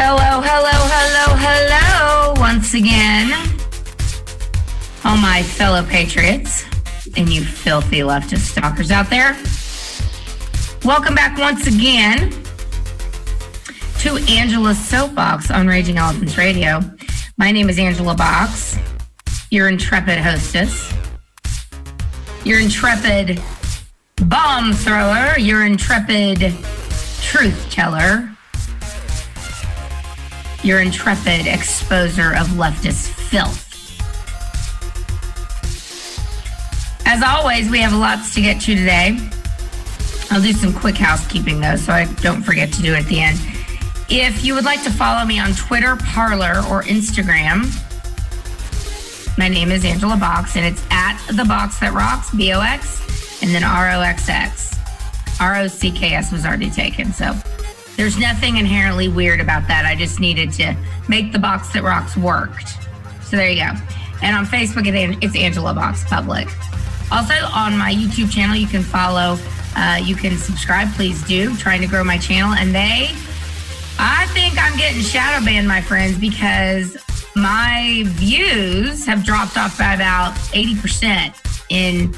Hello, hello, hello, hello, once again, all my fellow patriots and you filthy leftist stalkers out there. Welcome back once again to Angela's Soapbox on Raging Elephants Radio. My name is Angela Box, your intrepid hostess, your intrepid bomb thrower, your intrepid truth teller, your intrepid exposer of leftist filth. As always, we have lots to get to today. I'll do some quick housekeeping though, so I don't forget to do it at the end. If you would like to follow me on Twitter, Parler, or Instagram, my name is Angela Box, and it's at The Box That Rocks, B-O-X, and then R-O-X-X. R-O-C-K-S was already taken, so there's nothing inherently weird about that. I just needed to make The Box That Rocks worked. So there you go. And on Facebook, it's Angela Box Public. Also, on my YouTube channel, you can follow, you can subscribe, please do. Trying to grow my channel. And I think I'm getting shadow banned, my friends, because my views have dropped off by about 80% in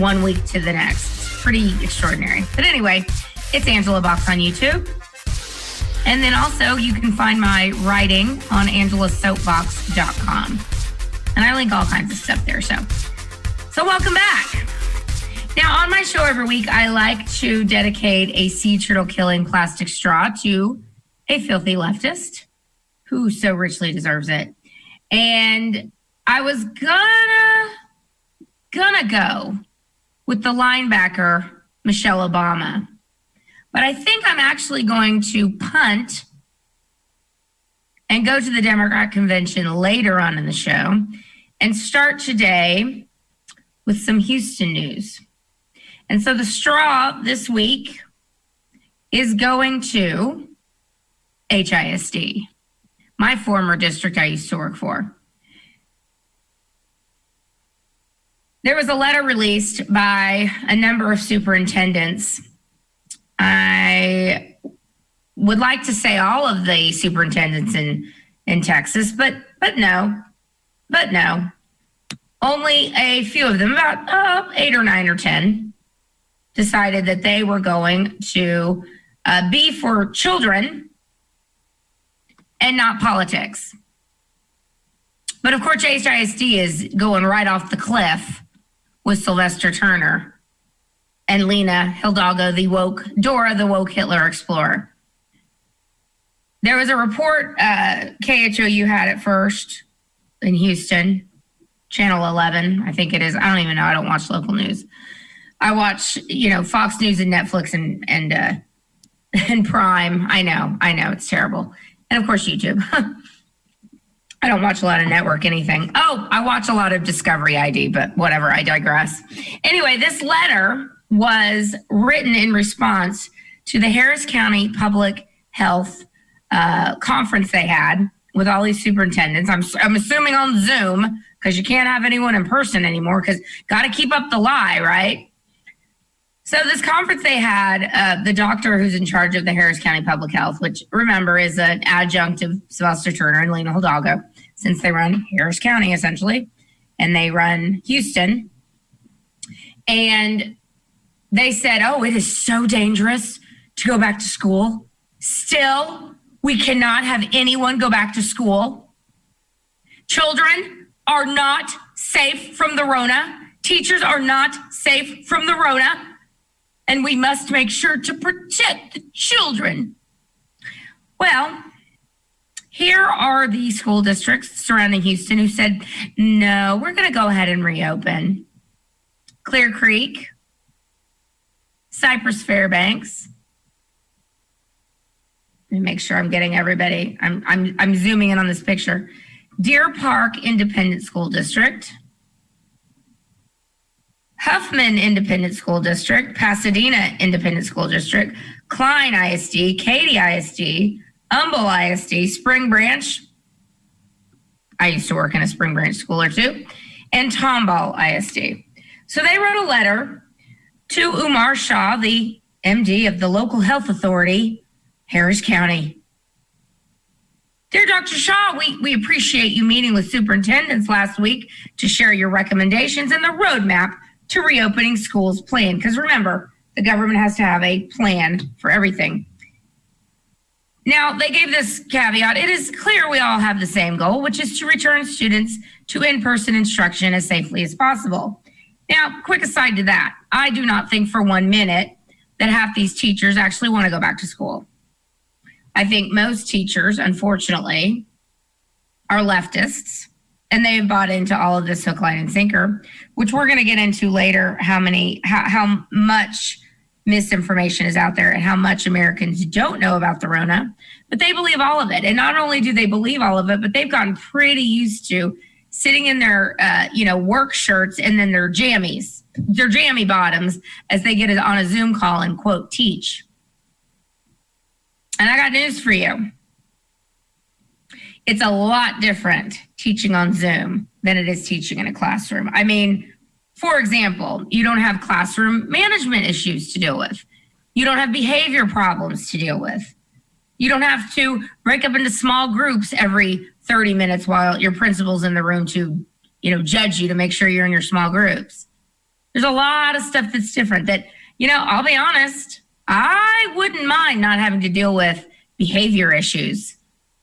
1 week to the next. It's pretty extraordinary. But anyway, it's Angela Box on YouTube. And then also you can find my writing on angelasoapbox.com. And I link all kinds of stuff there. So welcome back. Now on my show every week, I like to dedicate a sea turtle killing plastic straw to a filthy leftist who so richly deserves it. And I was gonna go with the linebacker, Michelle Obama. But I think I'm actually going to punt and go to the Democrat convention later on in the show and start today with some Houston news. And so the straw this week is going to HISD, my former district I used to work for. There was a letter released by a number of superintendents. I would like to say all of the superintendents in Texas, but no. Only a few of them, about 8 or 9 or 10, decided that they were going to be for children and not politics. But of course, HISD is going right off the cliff with Sylvester Turner and Lena Hidalgo, Dora the woke Hitler explorer. There was a report, KHOU had it first in Houston, Channel 11, I think it is. I don't even know. I don't watch local news. I watch, Fox News and Netflix and Prime. I know, it's terrible. And of course, YouTube. I don't watch a lot of network anything. Oh, I watch a lot of Discovery ID, but whatever, I digress. Anyway, this letter was written in response to the Harris County Public Health conference they had with all these superintendents. I'm assuming on Zoom, because you can't have anyone in person anymore, because got to keep up the lie, right? So this conference they had, the doctor who's in charge of the Harris County Public Health, which remember is an adjunct of Sylvester Turner and Lena Hidalgo, since they run Harris County essentially, and they run Houston. And they said, oh, it is so dangerous to go back to school. Still, we cannot have anyone go back to school. Children are not safe from the Rona. Teachers are not safe from the Rona. And we must make sure to protect the children. Well, here are the school districts surrounding Houston who said, no, we're going to go ahead and reopen. Clear Creek, Cypress Fairbanks. Let me make sure I'm getting everybody. I'm zooming in on this picture. Deer Park Independent School District, Huffman Independent School District, Pasadena Independent School District, Klein ISD, Katy ISD, Humble ISD, Spring Branch. I used to work in a Spring Branch school or two, and Tomball ISD. So they wrote a letter to Umar Shah, the MD of the local health authority, Harris County. Dear Dr. Shaw, we appreciate you meeting with superintendents last week to share your recommendations and the roadmap to reopening schools plan. Because remember, the government has to have a plan for everything. Now, they gave this caveat. It is clear we all have the same goal, which is to return students to in-person instruction as safely as possible. Now, quick aside to that, I do not think for 1 minute that half these teachers actually want to go back to school. I think most teachers, unfortunately, are leftists, and they've bought into all of this hook, line, and sinker, which we're going to get into later, how much misinformation is out there and how much Americans don't know about the Rona, but they believe all of it. And not only do they believe all of it, but they've gotten pretty used to sitting in their, work shirts and then their jammy bottoms as they get on a Zoom call and quote, teach. And I got news for you. It's a lot different teaching on Zoom than it is teaching in a classroom. I mean, for example, you don't have classroom management issues to deal with. You don't have behavior problems to deal with. You don't have to break up into small groups every 30 minutes while your principal's in the room to, judge you to make sure you're in your small groups. There's a lot of stuff that's different that, I'll be honest, I wouldn't mind not having to deal with behavior issues.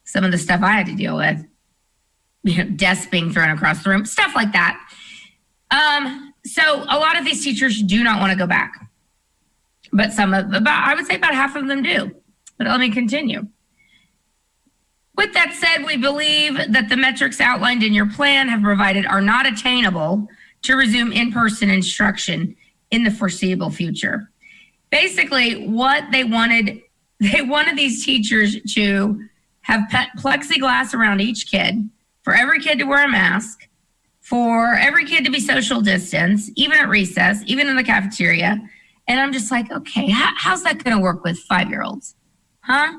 Some of the stuff I had to deal with, desks being thrown across the room, stuff like that. So a lot of these teachers do not want to go back, but I would say about half of them do. But let me continue. With that said, we believe that the metrics outlined in your plan are not attainable to resume in-person instruction in the foreseeable future. Basically, what they wanted these teachers to have plexiglass around each kid, for every kid to wear a mask, for every kid to be social distance, even at recess, even in the cafeteria. And I'm just like, okay, how's that going to work with 5-year-olds? Huh?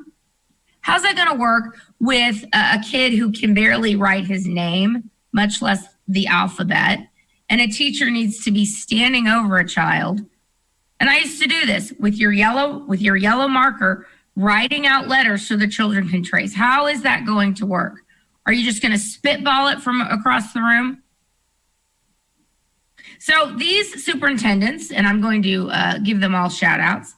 How's that going to work with a kid who can barely write his name, much less the alphabet, and a teacher needs to be standing over a child? And I used to do this with your yellow marker, writing out letters so the children can trace. How is that going to work? Are you just going to spitball it from across the room? So these superintendents, and I'm going to give them all shout outs.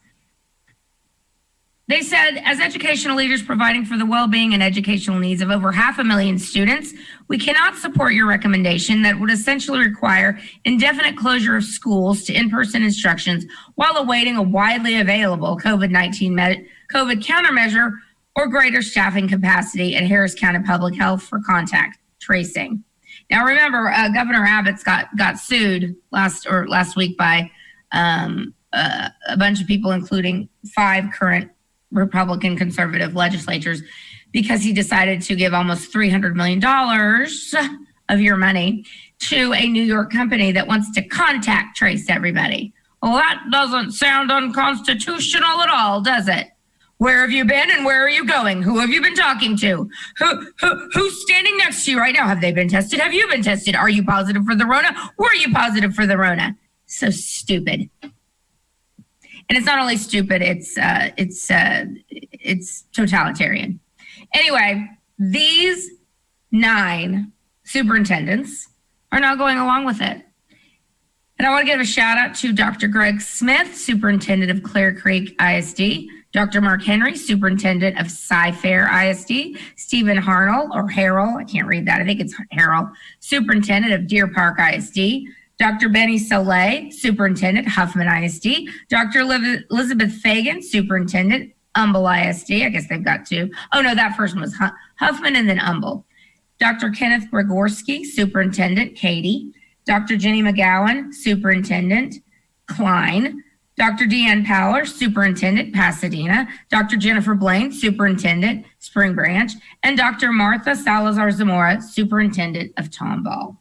They said, as educational leaders providing for the well-being and educational needs of over 500,000 students, we cannot support your recommendation that would essentially require indefinite closure of schools to in-person instructions while awaiting a widely available COVID countermeasure or greater staffing capacity at Harris County Public Health for contact tracing. Now, remember, Governor Abbott's got sued last week by a bunch of people, including 5 current Republican conservative legislators, because he decided to give almost $300 million of your money to a New York company that wants to contact trace everybody. Well, that doesn't sound unconstitutional at all, does it? Where have you been and where are you going? Who have you been talking to? Who's standing next to you right now? Have they been tested? Have you been tested? Are you positive for the Rona? Were you positive for the Rona? So stupid. And it's not only stupid, it's totalitarian. Anyway, these 9 superintendents are not going along with it. And I want to give a shout out to Dr. Greg Smith, superintendent of Clear Creek ISD, Dr. Mark Henry, superintendent of Cy-Fair ISD, Stephen Harrell, I can't read that, I think it's Harrell, superintendent of Deer Park ISD, Dr. Benny Soleil, superintendent, Huffman ISD, Dr. Elizabeth Fagan, superintendent, Humble ISD. I guess they've got 2. Oh, no, that first one was Huffman and then Humble. Dr. Kenneth Gregorski, superintendent, Katy. Dr. Jenny McGowan, superintendent, Klein. Dr. Deanne Powler, superintendent, Pasadena. Dr. Jennifer Blaine, superintendent, Spring Branch. And Dr. Martha Salazar Zamora, superintendent of Tomball.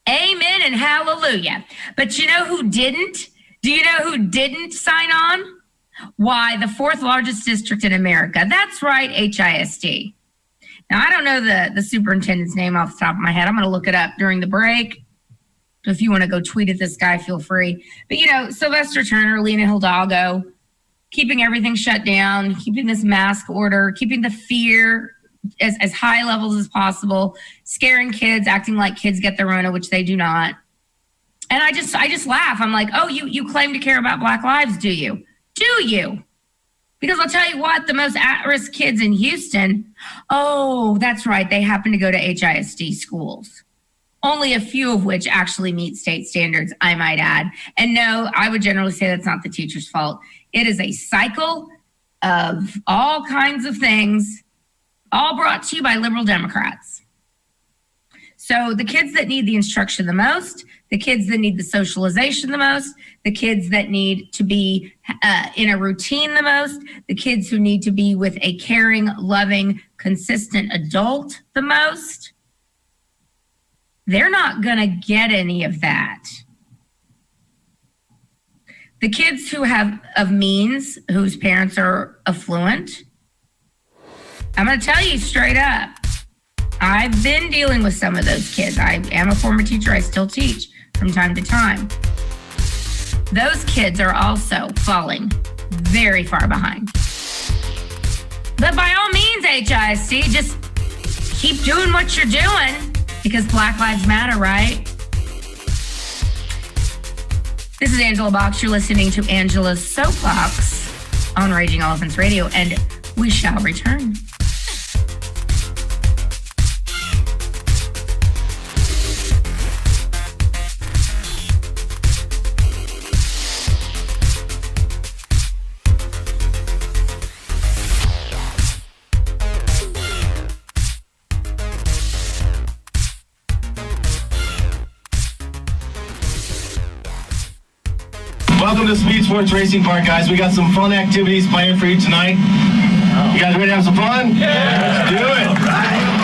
Amen and hallelujah. But you know who didn't? Do you know who didn't sign on? Why, the 4th largest district in America. That's right, HISD. Now, I don't know the superintendent's name off the top of my head. I'm going to look it up during the break. If you want to go tweet at this guy, feel free. But, Sylvester Turner, Lena Hidalgo, keeping everything shut down, keeping this mask order, keeping the fear as high levels as possible, scaring kids, acting like kids get the Rona, which they do not. And I just laugh. I'm like, oh, you claim to care about Black lives, do you? Do you? Because I'll tell you what, the most at-risk kids in Houston, oh, that's right, they happen to go to HISD schools. Only a few of which actually meet state standards, I might add. And no, I would generally say that's not the teacher's fault. It is a cycle of all kinds of things, all brought to you by liberal Democrats. So the kids that need the instruction the most, the kids that need the socialization the most, the kids that need to be in a routine the most, the kids who need to be with a caring, loving, consistent adult the most, they're not going to get any of that. The kids who have of means, whose parents are affluent, I'm going to tell you straight up, I've been dealing with some of those kids. I am a former teacher. I still teach from time to time. Those kids are also falling very far behind. But by all means, HISD, just keep doing what you're doing because Black Lives Matter, right? This is Angela Box. You're listening to Angela's Soapbox on Raging Elephants Radio, and we shall return. Welcome to Speed Sports Racing Park, guys. We got some fun activities planned for you tonight. You guys ready to have some fun? Yeah! Let's do it! All right.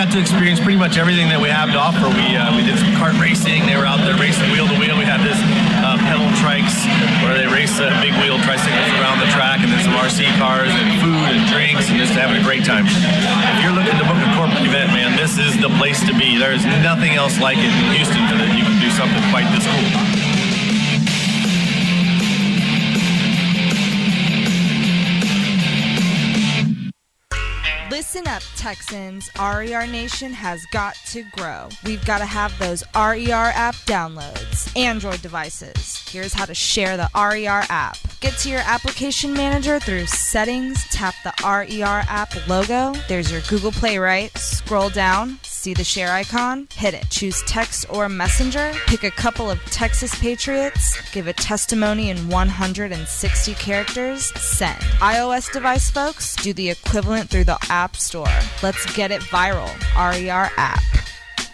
Experience pretty much everything that we have to offer. We did some kart racing. They were out there racing wheel to wheel. We had this pedal trikes where they race big wheel tricycles around the track, and then some RC cars and food and drinks and just having a great time. If you're looking to book a corporate event, man, this is the place to be. There's nothing else like it in Houston that you can do something quite this cool. Listen up, Texans. RER Nation has got to grow. We've got to have those RER app downloads. Android devices. Here's how to share the RER app. Get to your application manager through Settings, tap the RER app logo. There's your Google Play, right? Scroll down, see the share icon, hit it. Choose text or messenger. Pick a couple of Texas Patriots. Give a testimony in 160 characters. Send. iOS device folks, do the equivalent through the App Store. Let's get it viral. RER app.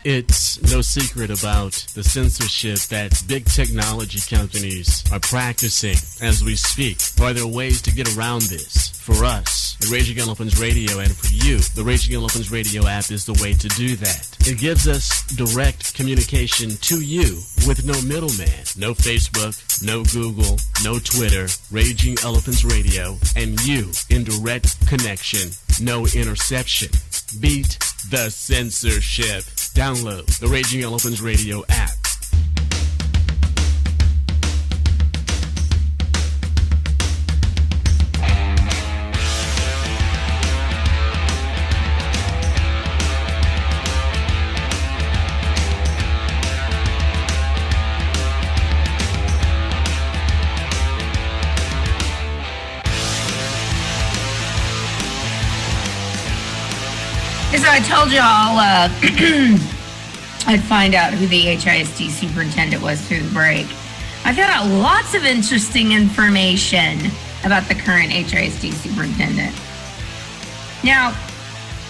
It's no secret about the censorship that big technology companies are practicing as we speak. Are there ways to get around this? For us at Raging Elephants Radio, and for you, the Raging Elephants Radio app is the way to do that. It gives us direct communication to you with no middleman, no Facebook, no Google, no Twitter. Raging Elephants Radio and you in direct connection, no interception. Beat the censorship. Download the Raging Elephants Radio app. So I told y'all I'd find out who the HISD superintendent was through the break. I found out lots of interesting information about the current HISD superintendent. Now,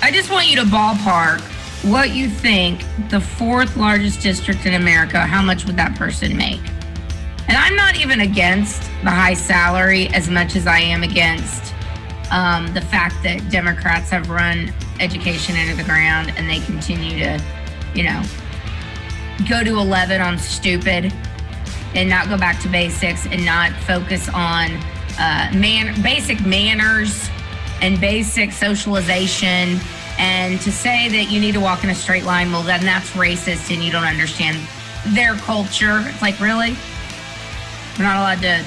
I just want you to ballpark what you think the fourth largest district in America, how much would that person make? And I'm not even against the high salary as much as I am against the fact that Democrats have run education into the ground and they continue to, go to 11 on stupid and not go back to basics and not focus on basic manners and basic socialization. And to say that you need to walk in a straight line, well, then that's racist and you don't understand their culture. It's like, really? We're not allowed to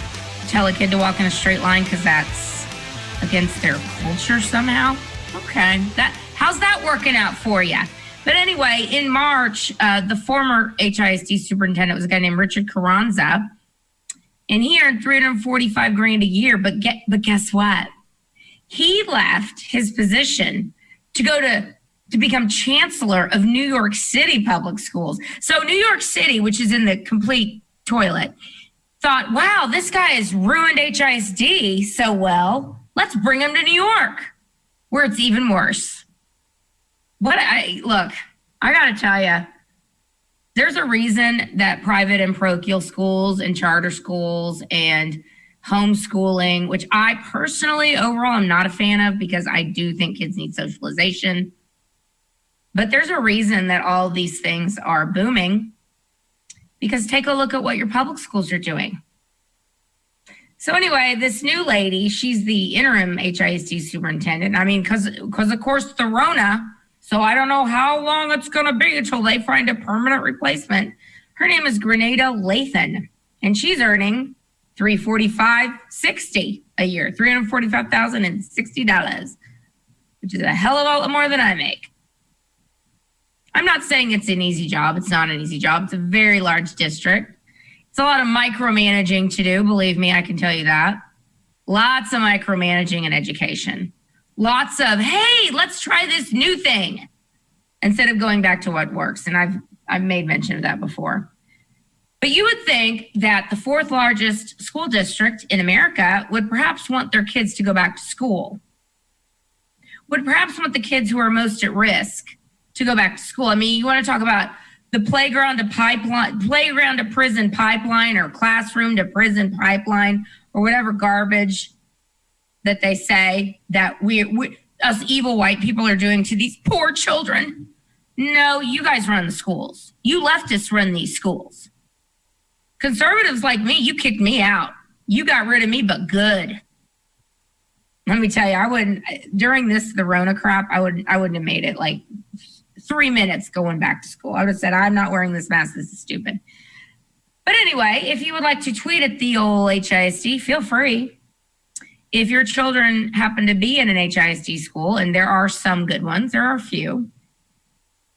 tell a kid to walk in a straight line because that's against their culture somehow? Okay, how's that working out for you? But anyway, in March, the former HISD superintendent was a guy named Richard Carranza, and he earned $345,000 a year. But guess what? He left his position to go to become chancellor of New York City public schools. So New York City, which is in the complete toilet, thought, wow, this guy has ruined HISD so well. Let's bring him to New York, where it's even worse. Look, I got to tell you, there's a reason that private and parochial schools and charter schools and homeschooling, which I personally overall am not a fan of because I do think kids need socialization. But there's a reason that all of these things are booming, because take a look at what your public schools are doing. So anyway, this new lady, she's the interim HISD superintendent. I mean, because of course, the Rona. So I don't know how long it's going to be until they find a permanent replacement. Her name is Grenada Lathan, and she's earning $345,60 a year, $345,060, which is a hell of a lot more than I make. I'm not saying it's an easy job. It's not an easy job. It's a very large district. It's a lot of micromanaging to do. Believe me, I can tell you that. Lots of micromanaging in education. Lots of, hey, let's try this new thing instead of going back to what works. And I've made mention of that before. But you would think that the fourth largest school district in America would perhaps want their kids to go back to school. Would perhaps want the kids who are most at risk to go back to school. I mean, you want to talk about the playground to prison pipeline, or classroom to prison pipeline, or whatever garbage that they say that we us evil white people are doing to these poor children. No, you guys run the schools. You leftists run these schools. Conservatives like me, you kicked me out. You got rid of me, but good. Let me tell you, during the Rona crap, I wouldn't have made it like 3 minutes going back to school. I would have said, I'm not wearing this mask. This is stupid. But anyway, if you would like to tweet at the old HISD, feel free. If your children happen to be in an HISD school, and there are some good ones, there are a few,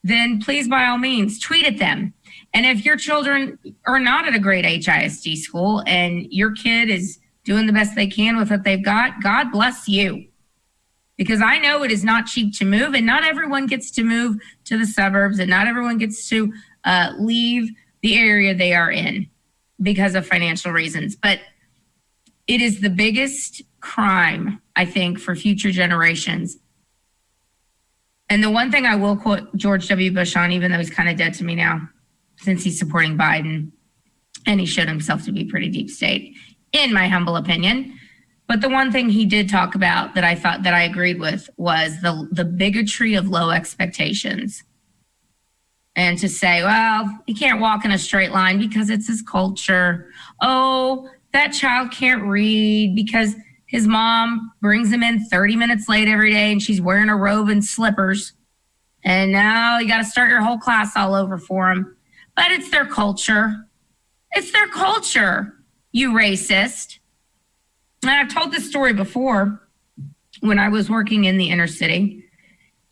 then please, by all means, tweet at them. And if your children are not at a great HISD school and your kid is doing the best they can with what they've got, God bless you. Because I know it is not cheap to move, and not everyone gets to move to the suburbs, and not everyone gets to leave the area they are in because of financial reasons. But it is the biggest crime, I think, for future generations And the one thing I will quote George W. Bush on, even though he's kind of dead to me now, since he's supporting Biden, and he showed himself to be pretty deep state, in my humble opinion. But the one thing he did talk about that I thought that I agreed with was the bigotry of low expectations. And to say, well, he can't walk in a straight line because it's his culture. Oh, that child can't read because his mom brings him in 30 minutes late every day and she's wearing a robe and slippers. And now you got to start your whole class all over for him. But it's their culture. It's their culture, you racist. And I've told this story before when I was working in the inner city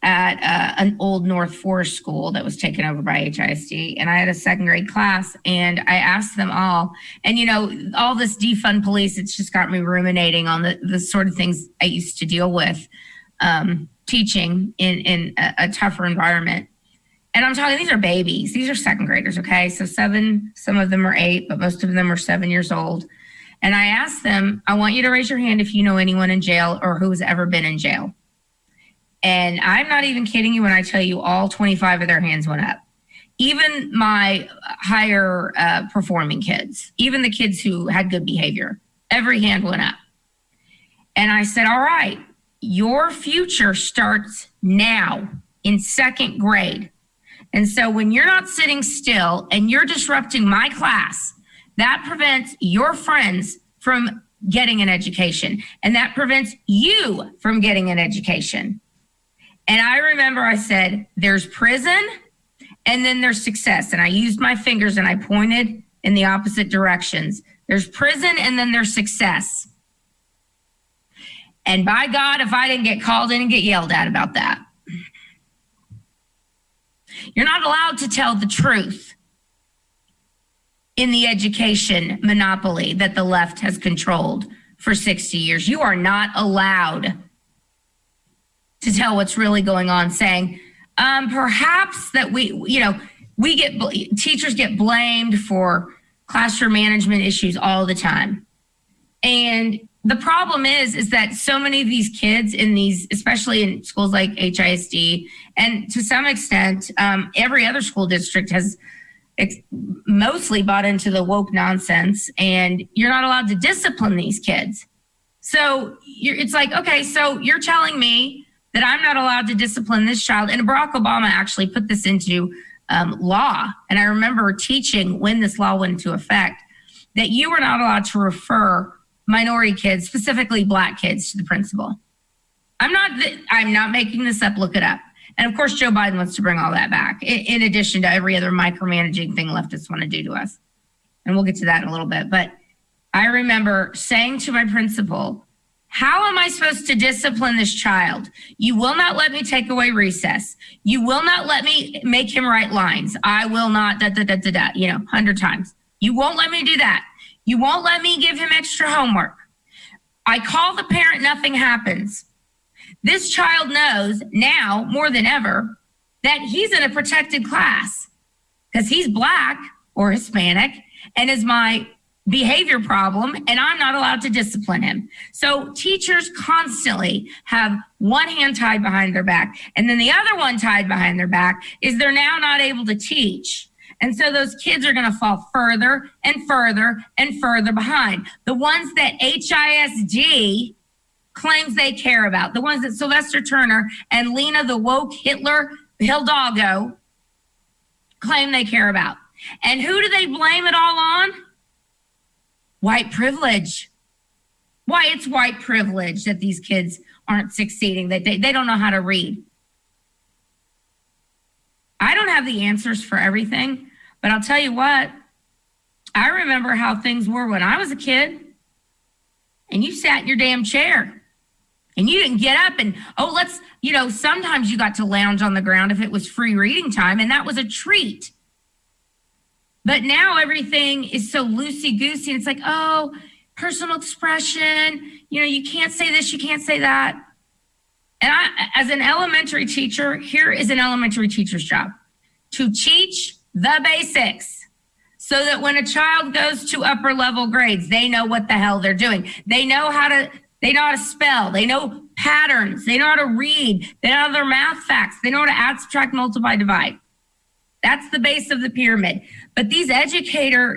at an old North Forest school that was taken over by HISD. And I had a second grade class and I asked them all, and you know, all this defund police, it's just got me ruminating on the sort of things I used to deal with teaching in a tougher environment. And I'm talking, these are babies. These are second graders, okay? So 7, some of them are 8, but most of them are 7 years old. And I asked them, I want you to raise your hand if you know anyone in jail or who's ever been in jail. And I'm not even kidding you when I tell you all 25 of their hands went up. Even my higher performing kids, even the kids who had good behavior, every hand went up. And I said, all right, your future starts now in second grade. And so when you're not sitting still and you're disrupting my class, that prevents your friends from getting an education. And that prevents you from getting an education. And I remember I said, there's prison and then there's success. And I used my fingers and I pointed in the opposite directions. There's prison and then there's success. And by God, if I didn't get called in and get yelled at about that. You're not allowed to tell the truth in the education monopoly that the left has controlled for 60 years. You are not allowed to tell what's really going on, saying perhaps that teachers get blamed for classroom management issues all the time. And the problem is that so many of these kids in these, especially in schools like HISD, and to some extent, every other school district has mostly bought into the woke nonsense, and you're not allowed to discipline these kids. So it's like, okay, so you're telling me that I'm not allowed to discipline this child. And Barack Obama actually put this into law. And I remember teaching when this law went into effect that you were not allowed to refer minority kids, specifically Black kids, to the principal. I'm not making this up. Look it up. And of course, Joe Biden wants to bring all that back, in addition to every other micromanaging thing leftists want to do to us. And we'll get to that in a little bit. But I remember saying to my principal, how am I supposed to discipline this child? You will not let me take away recess. You will not let me make him write lines. I will not, 100 times. You won't let me do that. You won't let me give him extra homework. I call the parent, nothing happens. This child knows now more than ever that he's in a protected class because he's Black or Hispanic and is my behavior problem, and I'm not allowed to discipline him. So teachers constantly have one hand tied behind their back, and then the other one tied behind their back is they're now not able to teach. And so those kids are going to fall further and further and further behind. The ones that HISD claims they care about, the ones that Sylvester Turner and Lena the woke Hitler Hidalgo claim they care about. And who do they blame it all on? White privilege. Why, it's white privilege that these kids aren't succeeding, that they don't know how to read. I don't have the answers for everything, but I'll tell you what, I remember how things were when I was a kid, and you sat in your damn chair, and you didn't get up and, sometimes you got to lounge on the ground if it was free reading time, and that was a treat. But now everything is so loosey-goosey. It's like, oh, personal expression. You can't say this, you can't say that. And I, as an elementary teacher, here is an elementary teacher's job: to teach the basics so that when a child goes to upper level grades, they know what the hell they're doing. They know how to spell. They know patterns. They know how to read. They know their math facts. They know how to add, subtract, multiply, divide. That's the base of the pyramid. But these educating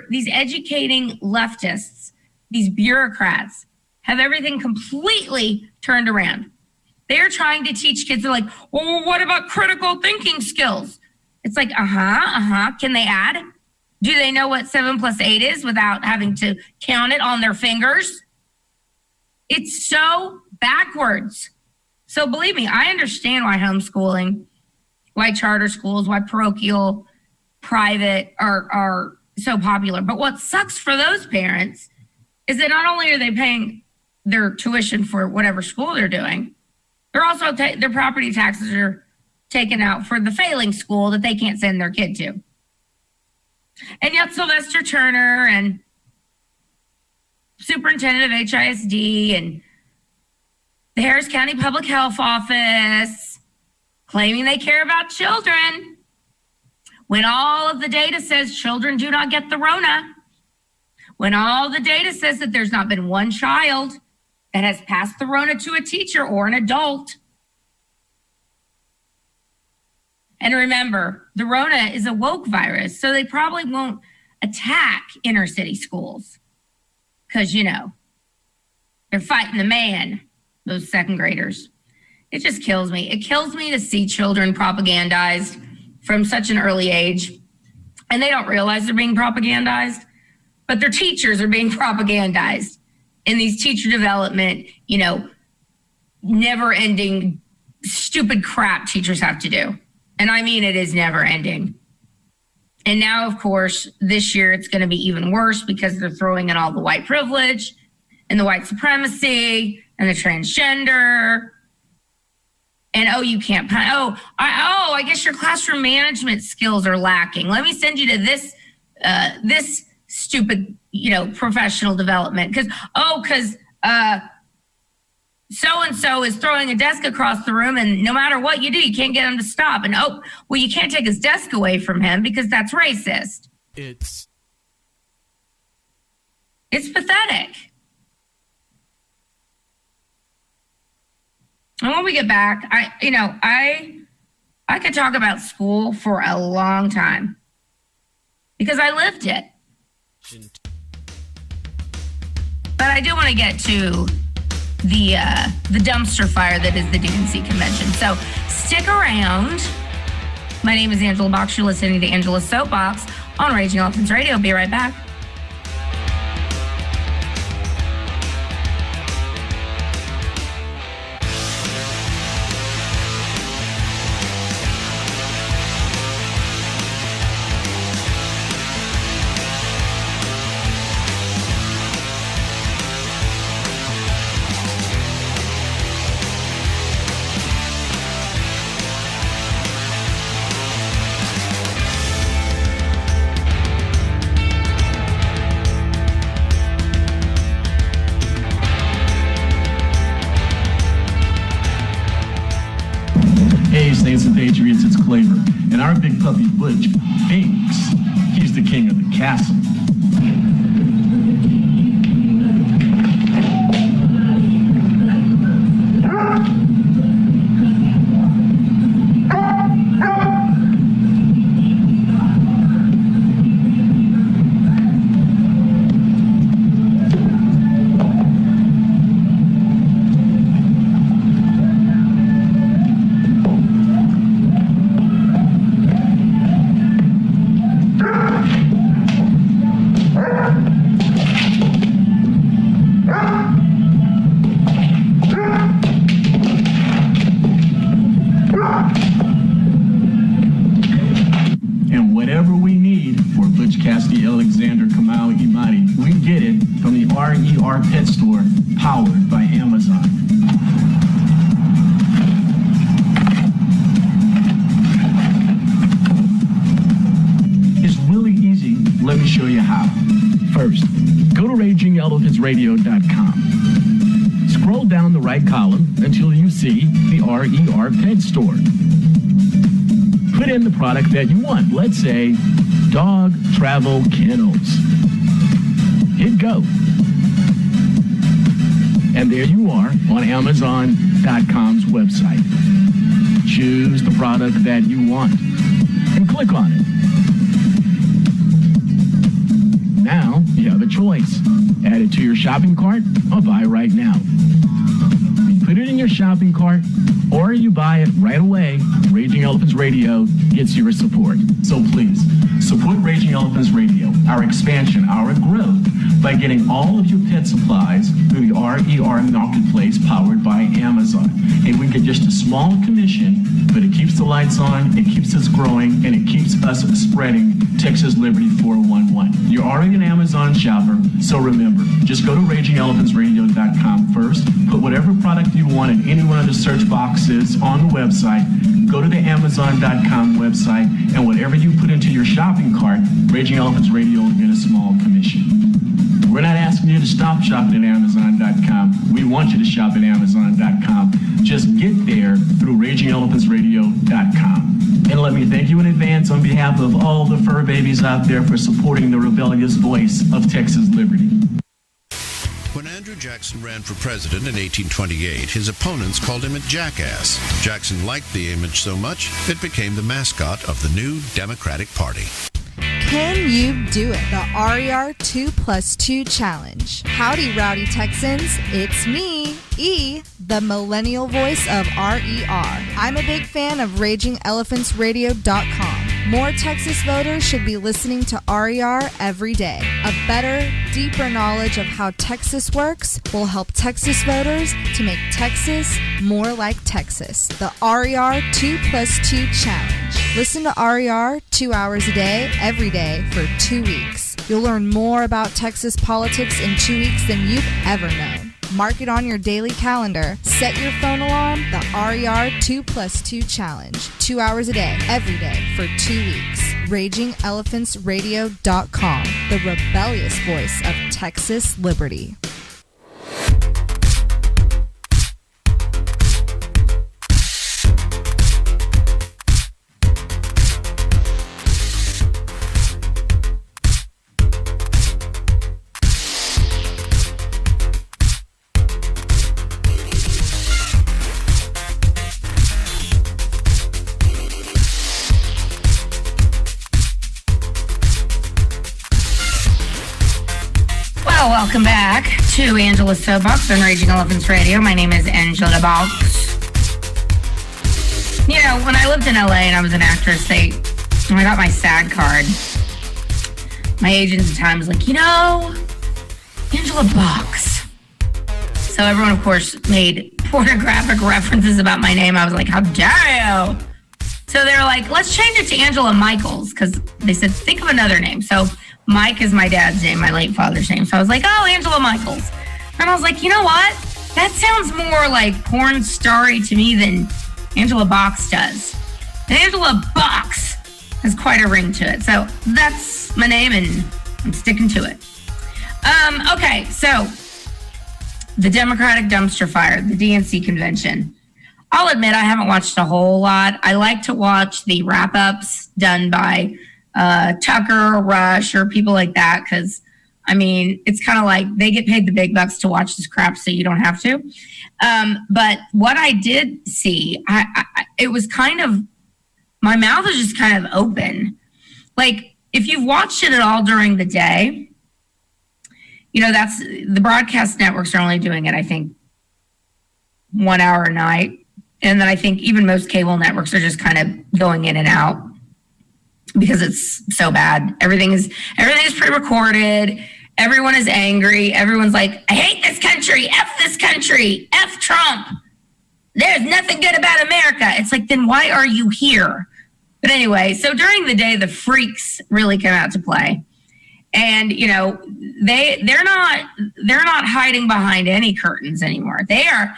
leftists, these bureaucrats, have everything completely turned around. They're trying to teach kids, they're like, well, what about critical thinking skills? It's like, Can they add? Do they know what 7 + 8 is without having to count it on their fingers? It's so backwards. So believe me, I understand why homeschooling, why charter schools, why parochial, private are so popular. But what sucks for those parents is that not only are they paying their tuition for whatever school they're doing, they're also their property taxes are taken out for the failing school that they can't send their kid to. And yet Sylvester Turner and superintendent of HISD and the Harris County Public Health Office claiming they care about children when all of the data says children do not get the Rona, when all the data says that there's not been one child that has passed the Rona to a teacher or an adult. And remember, the Rona is a woke virus, so they probably won't attack inner city schools because, they're fighting the man, those second graders. It just kills me. It kills me to see children propagandized from such an early age, and they don't realize they're being propagandized, but their teachers are being propagandized in these teacher development, never-ending stupid crap teachers have to do. And I mean, it is never ending. And now, of course, this year it's going to be even worse because they're throwing in all the white privilege and the white supremacy and the transgender. And you can't. I guess your classroom management skills are lacking. Let me send you to this stupid, professional development because so-and-so is throwing a desk across the room, and no matter what you do, you can't get him to stop. And you can't take his desk away from him because that's racist. It's pathetic. And when we get back, I could talk about school for a long time because I lived it. But I do want to get to the dumpster fire that is the DNC convention. So stick around. My name is Angela Box. You're listening to Angela's Soapbox on Raging Elephants Radio. Be right back. Saints and Patriots, it's Claver. And our big puppy Butch thinks he's the king of the castle. Pet store powered by Amazon. It's really easy. Let me show you how. First, go to RagingElephantsRadio.com. Scroll down the right column until you see the RER Pet Store. Put in the product that you want. Let's say dog travel kennels. Hit go. And there you are on Amazon RERvideo.com's website. Choose the product that you want and click on it. Now you have a choice. Add it to your shopping cart or buy right now. You put it in your shopping cart or you buy it right away. Raging Elephants Radio gets your support. So please, support Raging Elephants Radio, our expansion, our growth, by getting all of your pet supplies through the RER Marketplace powered by Amazon. And we get just a small commission, but it keeps the lights on, it keeps us growing, and it keeps us spreading Texas Liberty 411. You're already an Amazon shopper, so remember, just go to RagingElephantsRadio.com first, put whatever product you want in any one of the search boxes on the website, go to the Amazon.com website, and whatever you put into your shopping cart, Raging Elephants Radio will get a small commission. We're not asking you to stop shopping at Amazon.com. We want you to shop at Amazon.com. Just get there through RagingElephantsRadio.com. And let me thank you in advance on behalf of all the fur babies out there for supporting the rebellious voice of Texas Liberty. When Andrew Jackson ran for president in 1828, his opponents called him a jackass. Jackson liked the image so much, it became the mascot of the new Democratic Party. Can you do it? The RER 2+2 Challenge. Howdy, rowdy Texans. It's me, E, the millennial voice of RER. I'm a big fan of RagingElephantsRadio.com. More Texas voters should be listening to RER every day. A better, deeper knowledge of how Texas works will help Texas voters to make Texas more like Texas. The RER 2+2 Challenge. Listen to RER 2 hours a day, every day for 2 weeks. You'll learn more about Texas politics in 2 weeks than you've ever known. Mark it on your daily calendar. Set your phone alarm. The RER 2+2 Challenge. 2 hours a day, every day for 2 weeks. RagingElephantsRadio.com. The rebellious voice of Texas Liberty. Welcome back to Angela's Soapbox on Raging Elephants Radio. My name is Angela Box. You know, when I lived in LA and I was an actress, when I got my SAG card, my agent at the time was like, Angela Box. So everyone, of course, made pornographic references about my name. I was like, how dare you? So they were like, let's change it to Angela Michaels, because they said, think of another name. So Mike is my dad's name, my late father's name. So I was like, oh, Angela Michaels. And I was like, you know what? That sounds more like porn starry to me than Angela Box does. And Angela Box has quite a ring to it. So that's my name, and I'm sticking to it. Okay, so the Democratic dumpster fire, the DNC convention. I'll admit I haven't watched a whole lot. I like to watch the wrap-ups done by Tucker, Rush, or people like that, because I mean, it's kind of like they get paid the big bucks to watch this crap, so you don't have to. But what I did see, it was kind of, my mouth was just kind of open. Like, if you've watched it at all during the day, that's the broadcast networks are only doing it, I think, 1 hour a night. And then I think even most cable networks are just kind of going in and out, because it's so bad. Everything is pre-recorded. Everyone is angry. Everyone's like, I hate this country. F this country. F Trump. There's nothing good about America. It's like, then why are you here? But anyway, so during the day, the freaks really come out to play. And, they're not hiding behind any curtains anymore. They are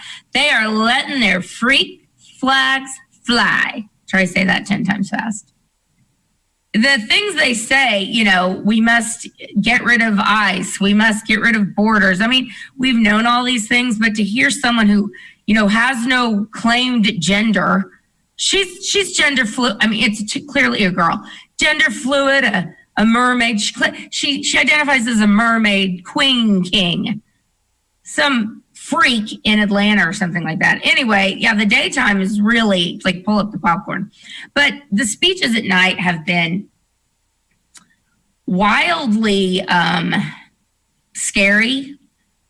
letting their freak flags fly. Try to say that 10 times fast. The things they say, we must get rid of ICE. We must get rid of borders. I mean, we've known all these things, but to hear someone who, has no claimed gender, she's gender fluid. I mean, it's clearly a girl. Gender fluid, a mermaid. She identifies as a mermaid, queen, king. Some freak in Atlanta or something like that. Anyway, yeah, the daytime is really like pull up the popcorn. But the speeches at night have been wildly scary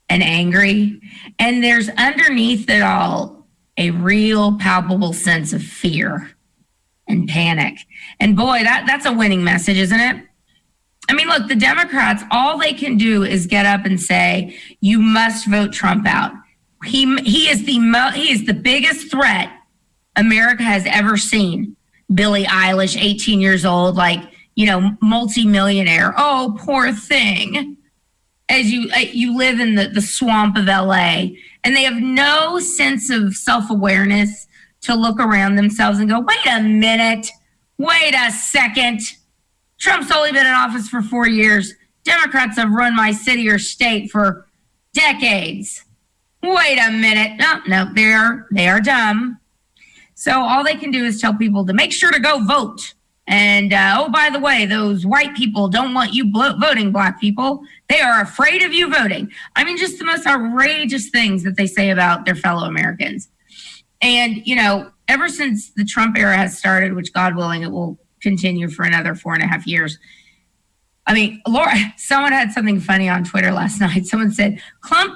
and angry. And there's underneath it all a real palpable sense of fear and panic. And boy, that's a winning message, isn't it? I mean, look, the Democrats, all they can do is get up and say, you must vote Trump out. He is the biggest threat America has ever seen. Billie Eilish, 18 years old, like, multi-millionaire. Oh, poor thing. As you live in the swamp of LA, and they have no sense of self-awareness to look around themselves and go, wait a minute, wait a second. Trump's only been in office for 4 years. Democrats have run my city or state for decades. Wait a minute. No, they are dumb. So all they can do is tell people to make sure to go vote. And, by the way, those white people don't want you voting black people. They are afraid of you voting. I mean, just the most outrageous things that they say about their fellow Americans. And, ever since the Trump era has started, which God willing, it will continue for another 4.5 years. I mean, Laura, someone had something funny on Twitter last night. Someone said,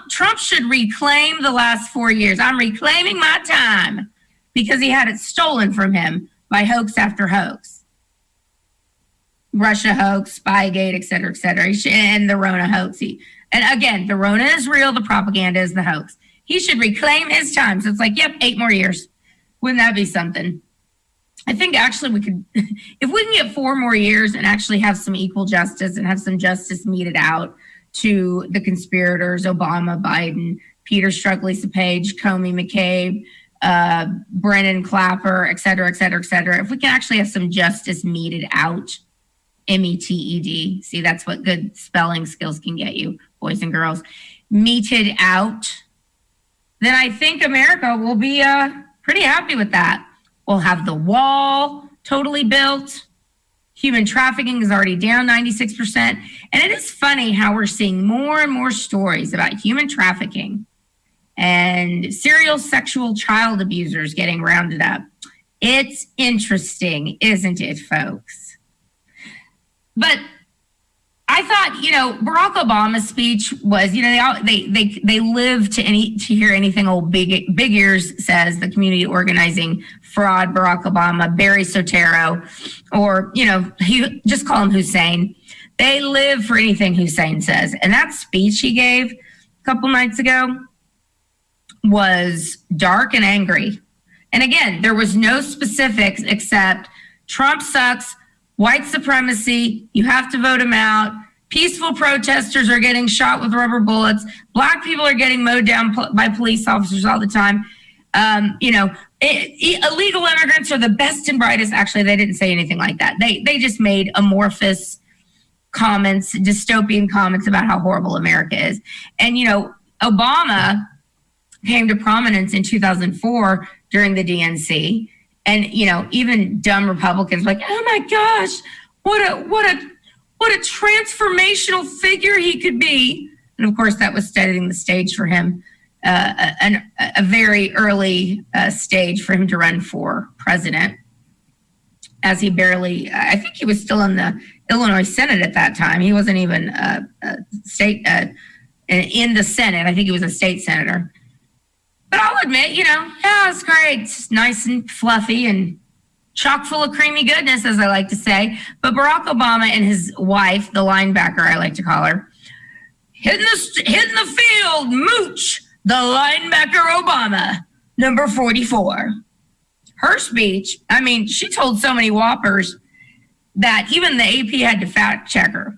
Trump should reclaim the last 4 years. I'm reclaiming my time because he had it stolen from him by hoax after hoax. Russia hoax, Spygate, et cetera, and the Rona hoax. And again, the Rona is real. The propaganda is the hoax. He should reclaim his time. So it's like, yep, 8 more years. Wouldn't that be something? I think actually we could, if we can get 4 more years and actually have some equal justice and have some justice meted out to the conspirators, Obama, Biden, Peter Strzok, Lisa Page, Comey, McCabe, Brennan, Clapper, et cetera. If we can actually have some justice meted out, METED, see, that's what good spelling skills can get you, boys and girls, meted out, then I think America will be pretty happy with that. We'll have the wall totally built. Human trafficking is already down 96%. And it is funny how we're seeing more and more stories about human trafficking and serial sexual child abusers getting rounded up. It's interesting, isn't it, folks? But I thought, Barack Obama's speech was, they live to hear anything old Big Ears says, the community organizing fraud, Barack Obama, Barry Soetoro, or, he just call him Hussein. They live for anything Hussein says. And that speech he gave a couple nights ago was dark and angry. And again, there was no specifics except Trump sucks, white supremacy, you have to vote him out. Peaceful protesters are getting shot with rubber bullets. Black people are getting mowed down by police officers all the time. Illegal immigrants are the best and brightest. Actually, they didn't say anything like that. They just made amorphous comments, dystopian comments about how horrible America is. And, Obama came to prominence in 2004 during the DNC. And, even dumb Republicans were like, oh my gosh, what a transformational figure he could be. And of course, that was setting the stage for him, a very early stage for him to run for president, as he barely, I think he was still in the Illinois Senate at that time. He wasn't even a state in the Senate. I think he was a state senator. But I'll admit, it's great. It's nice and fluffy and chock full of creamy goodness, as I like to say. But Barack Obama and his wife, the linebacker, I like to call her, hitting the field, mooch, the linebacker Obama, number 44. Her speech, I mean, she told so many whoppers that even the AP had to fact check her.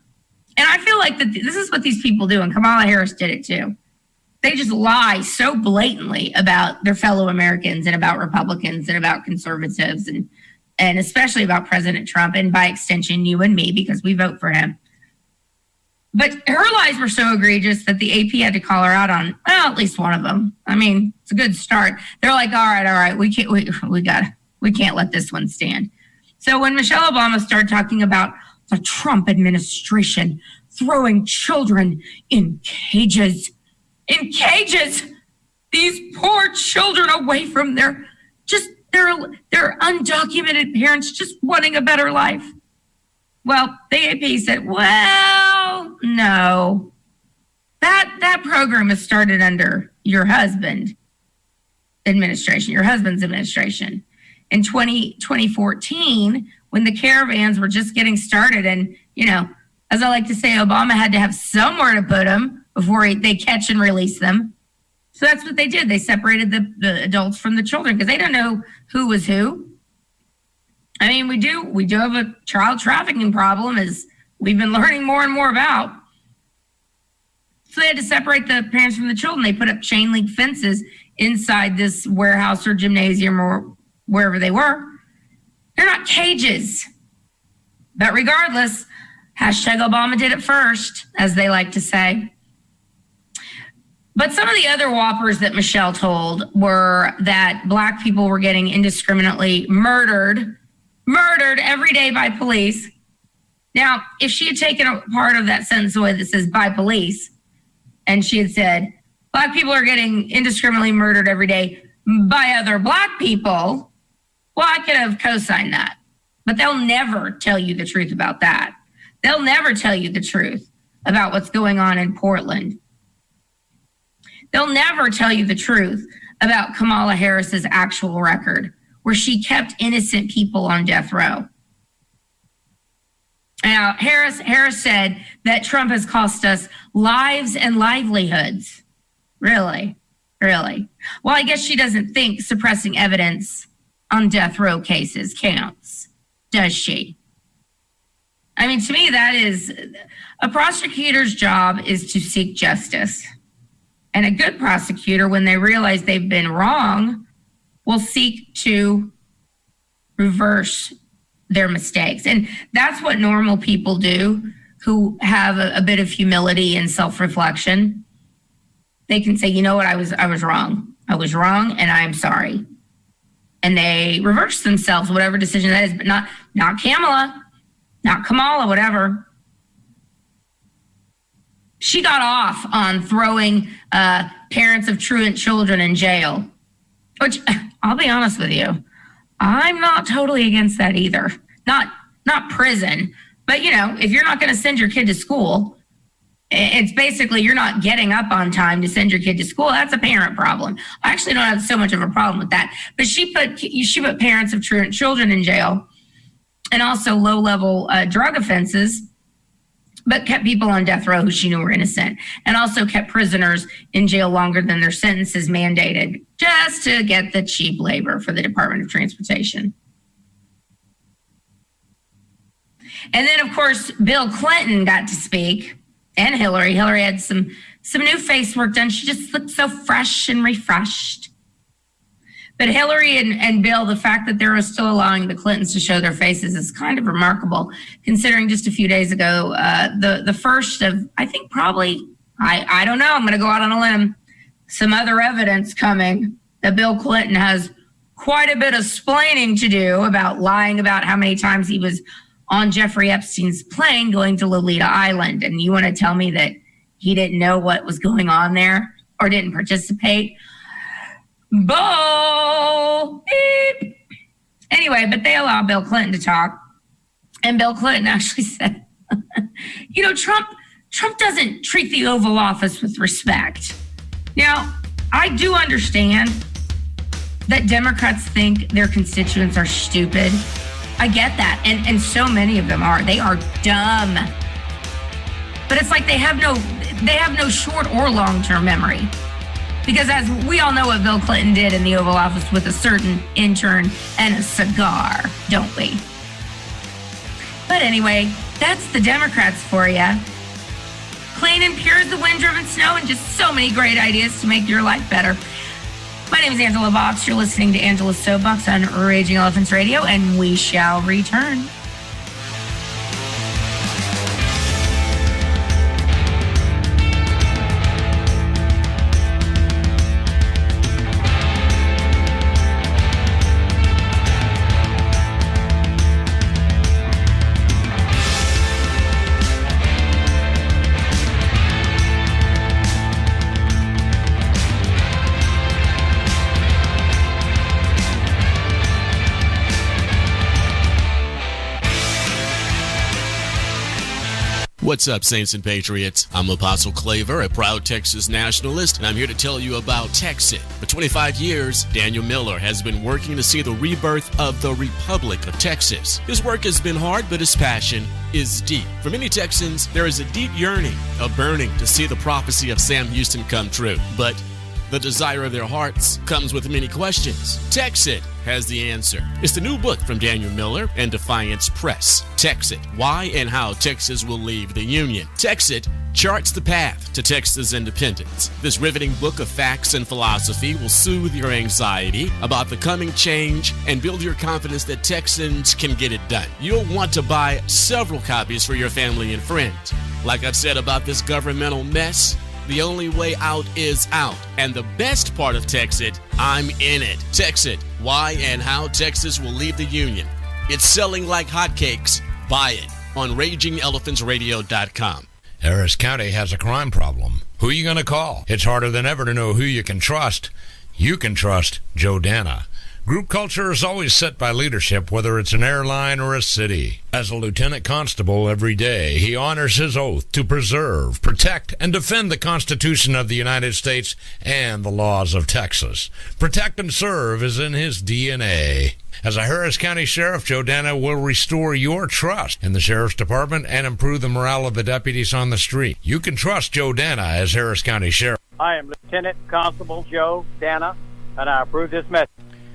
And I feel like this is what these people do, and Kamala Harris did it too. They just lie so blatantly about their fellow Americans and about Republicans and about conservatives and especially about President Trump and by extension, you and me, because we vote for him. But her lies were so egregious that the AP had to call her out on, at least one of them. I mean, it's a good start. They're like, all right, we can't let this one stand. So when Michelle Obama started talking about the Trump administration throwing children in cages, these poor children away from their undocumented parents just wanting a better life. Well, the AP said, well, no. That program is started under your husband's administration. In 2014, when the caravans were just getting started, and, as I like to say, Obama had to have somewhere to put them before they catch and release them. So that's what they did. They separated the adults from the children because they don't know who was who. I mean, we do have a child trafficking problem, as we've been learning more and more about. So they had to separate the parents from the children. They put up chain link fences inside this warehouse or gymnasium or wherever they were. They're not cages. But regardless, #Obama did it first, as they like to say. But some of the other whoppers that Michelle told were that Black people were getting indiscriminately murdered every day by police. Now, if she had taken a part of that sentence away that says by police, and she had said, Black people are getting indiscriminately murdered every day by other Black people, well, I could have co-signed that. But they'll never tell you the truth about that. They'll never tell you the truth about what's going on in Portland. They'll never tell you the truth about Kamala Harris's actual record, where she kept innocent people on death row. Now, Harris said that Trump has cost us lives and livelihoods. Really? Well, I guess she doesn't think suppressing evidence on death row cases counts, does she? I mean, to me, that is a prosecutor's job is to seek justice. And a good prosecutor, when they realize they've been wrong, will seek to reverse their mistakes. And that's what normal people do who have a bit of humility and self-reflection. They can say, you know what, I was wrong. I was wrong and I'm sorry. And they reverse themselves, whatever decision that is, but not Kamala, whatever. She got off on throwing parents of truant children in jail, which I'll be honest with you, I'm not totally against that either. Not prison, but if you're not going to send your kid to school, it's basically you're not getting up on time to send your kid to school. That's a parent problem. I actually don't have so much of a problem with that. But she put parents of truant children in jail, and also low-level drug offenses, but kept people on death row who she knew were innocent, and also kept prisoners in jail longer than their sentences mandated, just to get the cheap labor for the Department of Transportation. And then, of course, Bill Clinton got to speak, and Hillary. Hillary had some new face work done. She just looked so fresh and refreshed. But Hillary and Bill, the fact that they're still allowing the Clintons to show their faces is kind of remarkable, considering just a few days ago, the first of, I think probably, I don't know, I'm going to go out on a limb, some other evidence coming that Bill Clinton has quite a bit of splaining to do about lying about how many times he was on Jeffrey Epstein's plane going to Lolita Island. And you want to tell me that he didn't know what was going on there or didn't participate? Bull. Beep. Anyway, but they allowed Bill Clinton to talk. And Bill Clinton actually said, Trump doesn't treat the Oval Office with respect. Now, I do understand that Democrats think their constituents are stupid. I get that. And so many of them are. They are dumb. But it's like they have no short or long-term memory. Because as we all know what Bill Clinton did in the Oval Office with a certain intern and a cigar, don't we? But anyway, that's the Democrats for you. Clean and pure as the wind-driven snow, and just so many great ideas to make your life better. My name is Angela Box. You're listening to Angela's Soapbox on Raging Elephants Radio, and we shall return. What's up, Saints and Patriots? I'm Apostle Claver, a proud Texas nationalist, and I'm here to tell you about Texit. For 25 years, Daniel Miller has been working to see the rebirth of the Republic of Texas. His work has been hard, but his passion is deep. For many Texans, there is a deep yearning, a burning to see the prophecy of Sam Houston come true. But the desire of their hearts comes with many questions. Texit has the answer. It's the new book from Daniel Miller and Defiance Press. Texit, Why and How Texas Will Leave the Union. Texit charts the path to Texas independence. This riveting book of facts and philosophy will soothe your anxiety about the coming change and build your confidence that Texans can get it done. You'll want to buy several copies for your family and friends. Like I've said about this governmental mess, the only way out is out. And the best part of Texit, I'm in it. Texit, Why and How Texas Will Leave the Union. It's selling like hotcakes. Buy it on RagingElePhantsRadio.com. Harris County has a crime problem. Who are you going to call? It's harder than ever to know who you can trust. You can trust Joe Dana. Group culture is always set by leadership, whether it's an airline or a city. As a lieutenant constable every day, he honors his oath to preserve, protect, and defend the Constitution of the United States and the laws of Texas. Protect and serve is in his DNA. As a Harris County Sheriff, Joe Dana will restore your trust in the Sheriff's Department and improve the morale of the deputies on the street. You can trust Joe Dana as Harris County Sheriff. I am Lieutenant Constable Joe Dana, and I approve this message.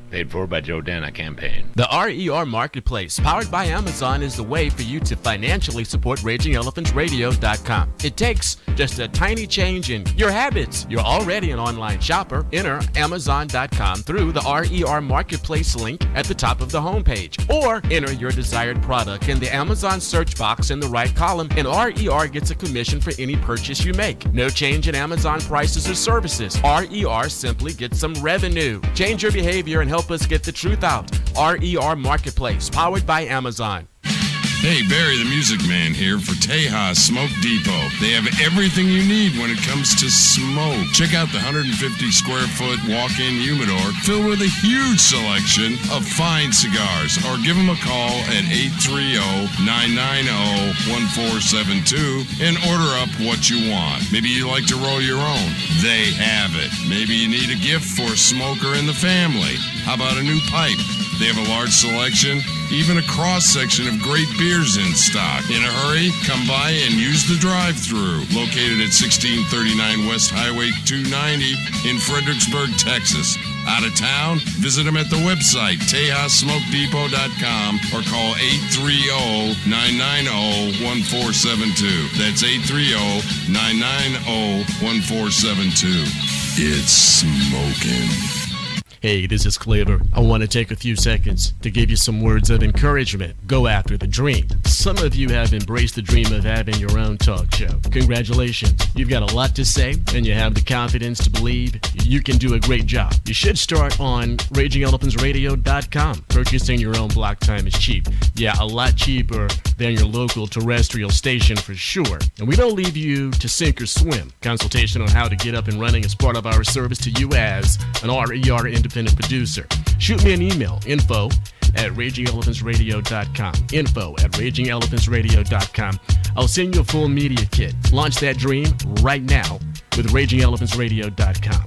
Paid for by Joe Dana campaign. The RER Marketplace, powered by Amazon, is the way for you to financially support RagingElePhantsRadio.com. It takes just a tiny change in your habits. You're already an online shopper. Enter Amazon.com through the RER Marketplace link at the top of the homepage. Or enter your desired product in the Amazon search box in the right column, and RER gets a commission for any purchase you make. No change in Amazon prices or services. RER simply gets some revenue. Change your behavior and help us get the truth out. RER Marketplace, powered by Amazon. Hey, Barry the Music Man here for Tejas Smoke Depot. They have everything you need when it comes to smoke. Check out the 150 square foot walk-in humidor filled with a huge selection of fine cigars. Or give them a call at 830-990-1472 and order up what you want. Maybe you like to roll your own. They have it. Maybe you need a gift for a smoker in the family. How about a new pipe? They have a large selection, even a cross-section of great beers in stock. In a hurry, come by and use the drive-thru. Located at 1639 West Highway 290 in Fredericksburg, Texas. Out of town? Visit them at the website, TejasSmokeDepot.com, or call 830-990-1472. That's 830-990-1472. It's smoking. Hey, this is Cleaver. I want to take a few seconds to give you some words of encouragement. Go after the dream. Some of you have embraced the dream of having your own talk show. Congratulations. You've got a lot to say, and you have the confidence to believe you can do a great job. You should start on RagingElePhantsRadio.com. Purchasing your own block time is cheap. Yeah, a lot cheaper than your local terrestrial station for sure. And we don't leave you to sink or swim. Consultation on how to get up and running is part of our service to you as an RER independent producer. Shoot me an email, info@RagingElePhantsRadio.com. info@RagingElePhantsRadio.com. I'll send you a full media kit. Launch that dream right now with RagingElePhantsRadio.com.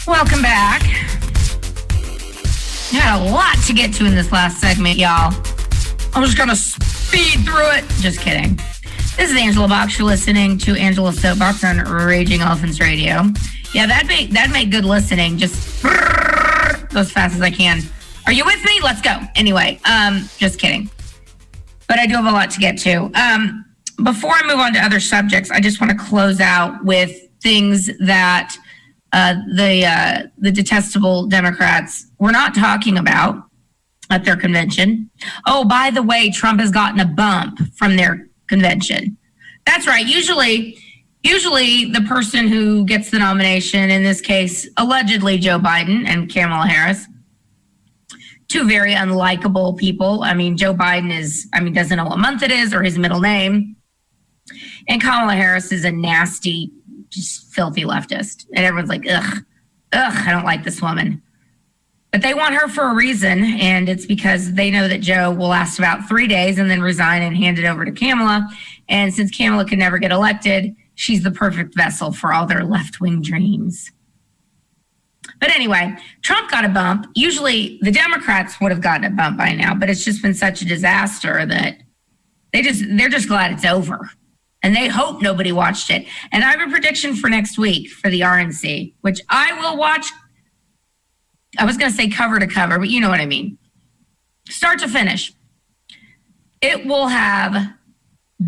Welcome back. We had a lot to get to in this last segment, y'all. I'm just gonna speed through it. Just kidding. This is Angela Box. You're listening to Angela's Soapbox on Raging Elephants Radio. Yeah, that'd make good listening. Just go as fast as I can. Are you with me? Let's go. Anyway, just kidding. But I do have a lot to get to. Before I move on to other subjects, I just want to close out with things that the detestable Democrats were not talking about at their convention. Oh, by the way, Trump has gotten a bump from their convention. That's right. Usually the person who gets the nomination, in this case, allegedly Joe Biden and Kamala Harris, two very unlikable people. I mean, Joe Biden doesn't know what month it is or his middle name. And Kamala Harris is a nasty, just filthy leftist. And everyone's like, ugh, I don't like this woman. But they want her for a reason, and it's because they know that Joe will last about 3 days and then resign and hand it over to Kamala. And since Kamala could never get elected, she's the perfect vessel for all their left-wing dreams. But anyway, Trump got a bump. Usually the Democrats would have gotten a bump by now, but it's just been such a disaster that they're just glad it's over. And they hope nobody watched it. And I have a prediction for next week for the RNC, which I will watch. I was going to say cover to cover, but you know what I mean. Start to finish. It will have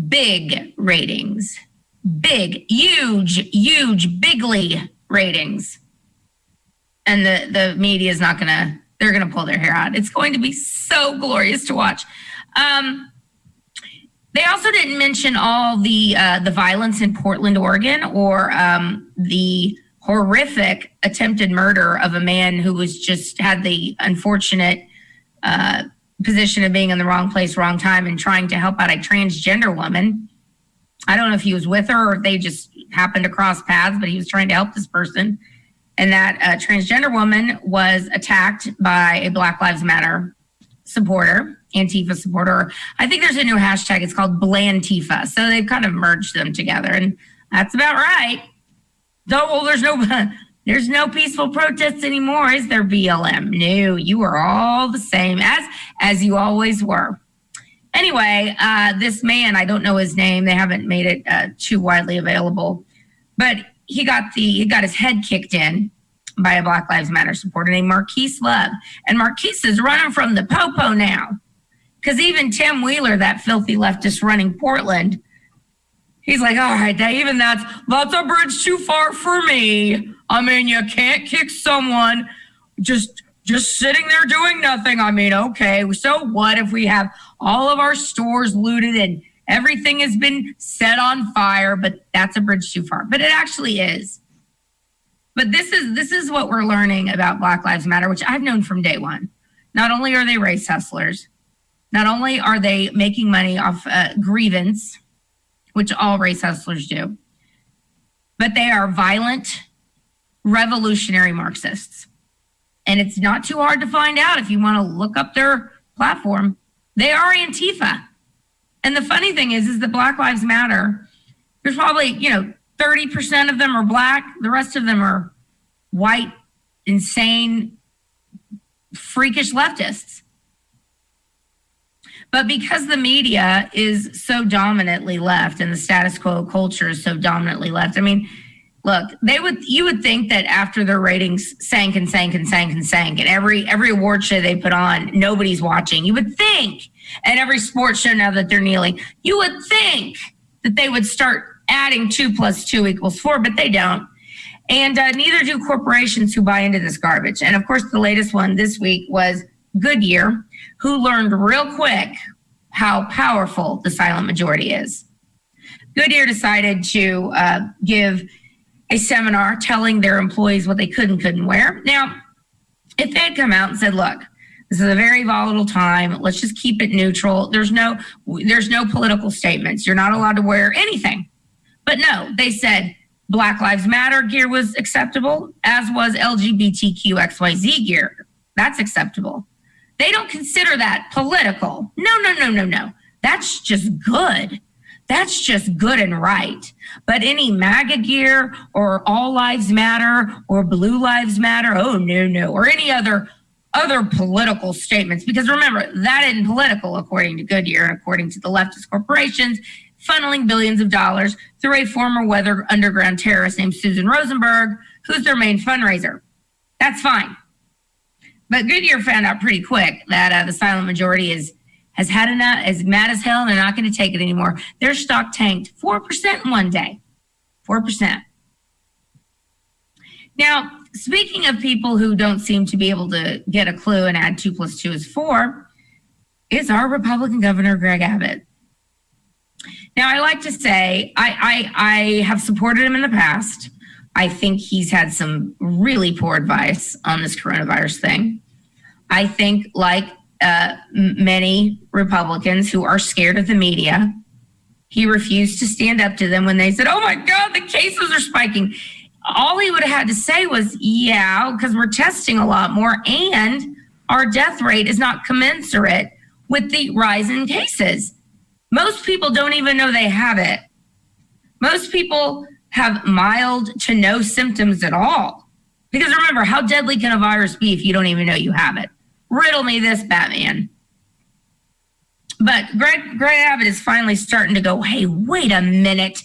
big ratings. Big, huge, bigly ratings. And the media is not going to, they're going to pull their hair out. It's going to be so glorious to watch. They also didn't mention all the violence in Portland, Oregon, or the horrific attempted murder of a man who was just had the unfortunate position of being in the wrong place, wrong time, and trying to help out a transgender woman. I don't know if he was with her or if they just happened to cross paths, but he was trying to help this person. And that transgender woman was attacked by a Black Lives Matter supporter, Antifa supporter. I think there's a new hashtag. It's called Blantifa. So they've kind of merged them together, and that's about right. Well, there's no peaceful protests anymore, is there, BLM? No, you are all the same as you always were. Anyway, this man, I don't know his name. They haven't made it too widely available, but he got his head kicked in by a Black Lives Matter supporter named Marquise Love. And Marquise is running from the popo now. Because even Tim Wheeler, that filthy leftist running Portland, he's like, all right, that's a bridge too far for me. I mean, you can't kick someone just sitting there doing nothing. I mean, okay, so what if we have all of our stores looted and everything has been set on fire, but that's a bridge too far. But it actually is. But this is what we're learning about Black Lives Matter, which I've known from day one. Not only are they race hustlers, not only are they making money off grievance, which all race hustlers do, but they are violent, revolutionary Marxists. And it's not too hard to find out if you want to look up their platform. They are Antifa. And the funny thing is that Black Lives Matter, there's probably, 30% of them are black. The rest of them are white, insane, freakish leftists. But because the media is so dominantly left and the status quo culture is so dominantly left, I mean, look, you would think that after their ratings sank and every award show they put on, nobody's watching. You would think, and every sports show now that they're kneeling, you would think that they would start adding 2 + 2 = 4, but they don't. And neither do corporations who buy into this garbage. And of course, the latest one this week was Goodyear, who learned real quick how powerful the silent majority is. Goodyear decided to give a seminar telling their employees what they could and couldn't wear. Now, if they had come out and said, look, this is a very volatile time, let's just keep it neutral. There's no political statements. You're not allowed to wear anything. But no, they said Black Lives Matter gear was acceptable, as was LGBTQXYZ gear. That's acceptable. They don't consider that political. No. That's just good. That's just good and right. But any MAGA gear or All Lives Matter or Blue Lives Matter, oh, no. Or any other political statements. Because remember, that isn't political, according to Goodyear and according to the leftist corporations, funneling billions of dollars through a former weather underground terrorist named Susan Rosenberg, who's their main fundraiser. That's fine. But Goodyear found out pretty quick that the silent majority has had enough, is mad as hell, and they're not going to take it anymore. Their stock tanked 4% in one day. 4%. Now, speaking of people who don't seem to be able to get a clue and add 2 + 2 = 4, is our Republican Governor Greg Abbott. Now, I like to say I have supported him in the past. I think he's had some really poor advice on this coronavirus thing. I think, like many Republicans who are scared of the media, he refused to stand up to them when they said, oh my God, the cases are spiking. All he would have had to say was, yeah, because we're testing a lot more and our death rate is not commensurate with the rise in cases. Most people don't even know they have it. Most people have mild to no symptoms at all. Because remember, how deadly can a virus be if you don't even know you have it? Riddle me this, Batman. But Greg Abbott is finally starting to go, hey, wait a minute.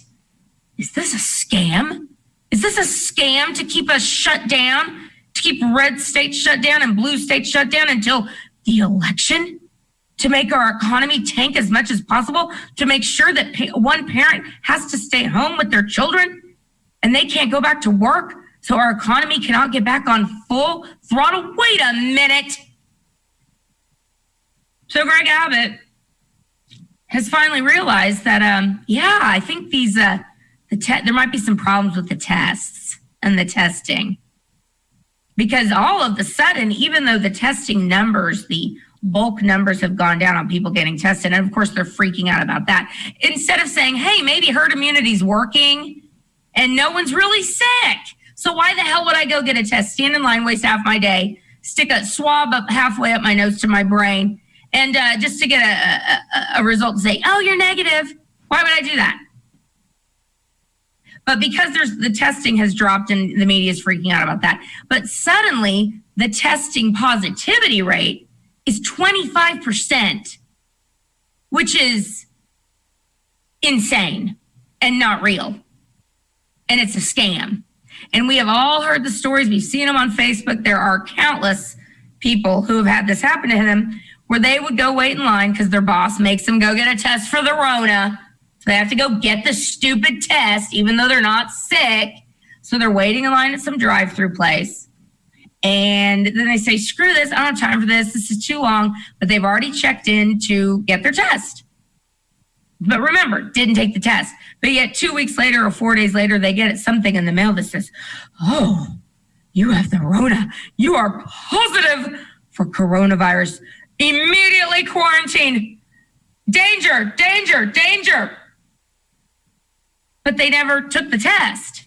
Is this a scam? Is this a scam to keep us shut down? To keep red states shut down and blue states shut down until the election? To make our economy tank as much as possible? To make sure that one parent has to stay home with their children and they can't go back to work so our economy cannot get back on full throttle? Wait a minute. So Greg Abbott has finally realized that, I think these there might be some problems with the tests and the testing. Because all of a sudden, even though the testing numbers, the bulk numbers have gone down on people getting tested, and of course they're freaking out about that, instead of saying, hey, maybe herd immunity's working and no one's really sick, so why the hell would I go get a test, stand in line, waste half my day, stick a swab up halfway up my nose to my brain, and just to get a result and say, oh, you're negative. Why would I do that? But because the testing has dropped and the media is freaking out about that. But suddenly the testing positivity rate is 25%, which is insane and not real. And it's a scam. And we have all heard the stories. We've seen them on Facebook. There are countless people who have had this happen to them, where they would go wait in line because their boss makes them go get a test for the Rona. So they have to go get the stupid test, even though they're not sick. So they're waiting in line at some drive-through place. And then they say, screw this, I don't have time for this. This is too long. But they've already checked in to get their test. But remember, didn't take the test. But yet 2 weeks later or 4 days later, they get something in the mail that says, oh, you have the Rona. You are positive for coronavirus. Immediately quarantine. Danger, danger, danger. But they never took the test.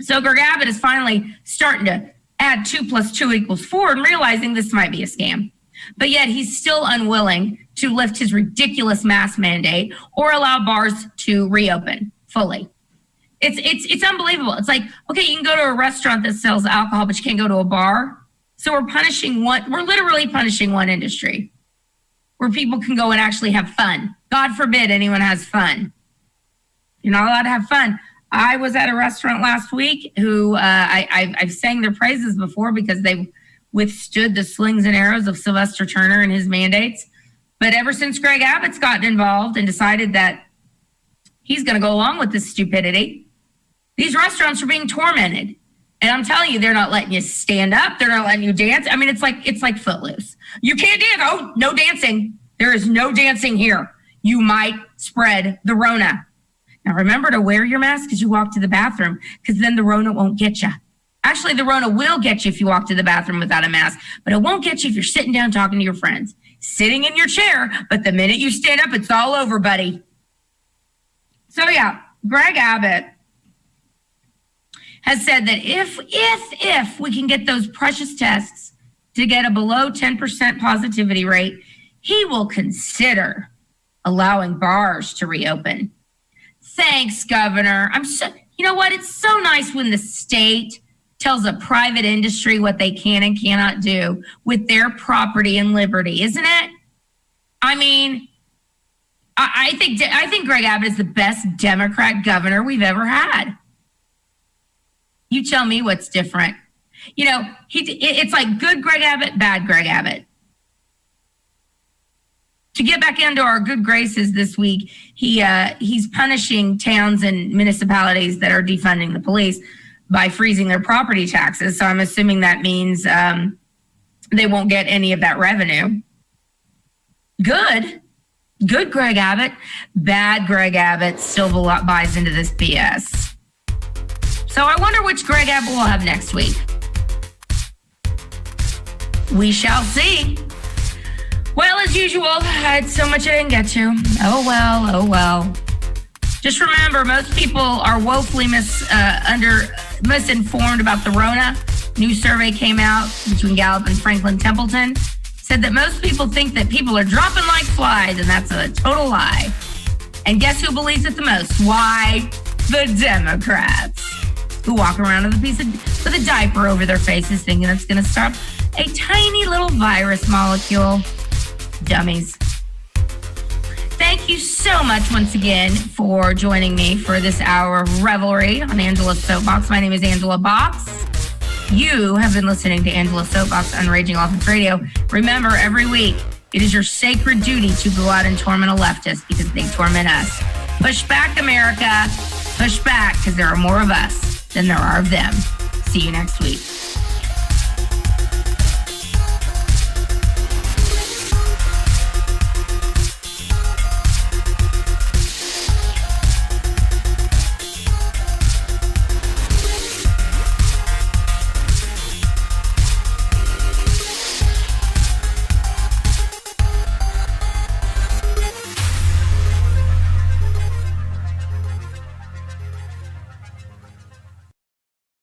So Greg Abbott is finally starting to add 2 + 2 = 4 and realizing this might be a scam. But yet he's still unwilling to lift his ridiculous mask mandate or allow bars to reopen fully. It's unbelievable. It's like, okay, you can go to a restaurant that sells alcohol, but you can't go to a bar. So we're literally punishing one industry where people can go and actually have fun. God forbid anyone has fun. You're not allowed to have fun. I was at a restaurant last week who I've sang their praises before because they withstood the slings and arrows of Sylvester Turner and his mandates. But ever since Greg Abbott's gotten involved and decided that he's going to go along with this stupidity, these restaurants are being tormented. And I'm telling you, they're not letting you stand up. They're not letting you dance. I mean, it's like Footloose. You can't dance. Oh, no dancing. There is no dancing here. You might spread the Rona. Now, remember to wear your mask as you walk to the bathroom, because then the Rona won't get you. Actually, the Rona will get you if you walk to the bathroom without a mask, but it won't get you if you're sitting down talking to your friends, sitting in your chair. But the minute you stand up, it's all over, buddy. So, yeah, Greg Abbott has said that if we can get those precious tests to get a below 10% positivity rate, he will consider allowing bars to reopen. Thanks, Governor. You know what? It's so nice when the state tells a private industry what they can and cannot do with their property and liberty, isn't it? I mean, I think Greg Abbott is the best Democrat governor we've ever had. You tell me what's different. You know, it's like good Greg Abbott, bad Greg Abbott. To get back into our good graces this week, he's punishing towns and municipalities that are defunding the police by freezing their property taxes. So I'm assuming that means they won't get any of that revenue. Good Greg Abbott. Bad Greg Abbott still buys into this BS. So I wonder which Greg Abbott we'll have next week. We shall see. Well, as usual, I had so much I didn't get to. Oh well. Just remember, most people are woefully misinformed about the Rona. New survey came out between Gallup and Franklin Templeton. Said that most people think that people are dropping like flies, and that's a total lie. And guess who believes it the most? Why? The Democrats, who walk around with a diaper over their faces thinking it's going to stop a tiny little virus molecule. Dummies. Thank you so much once again for joining me for this hour of revelry on Angela's Soapbox. My name is Angela Box. You have been listening to Angela's Soapbox on Raging Elephants Radio. Remember, every week, it is your sacred duty to go out and torment a leftist because they torment us. Push back, America. Push back, because there are more of us than there are of them. See you next week.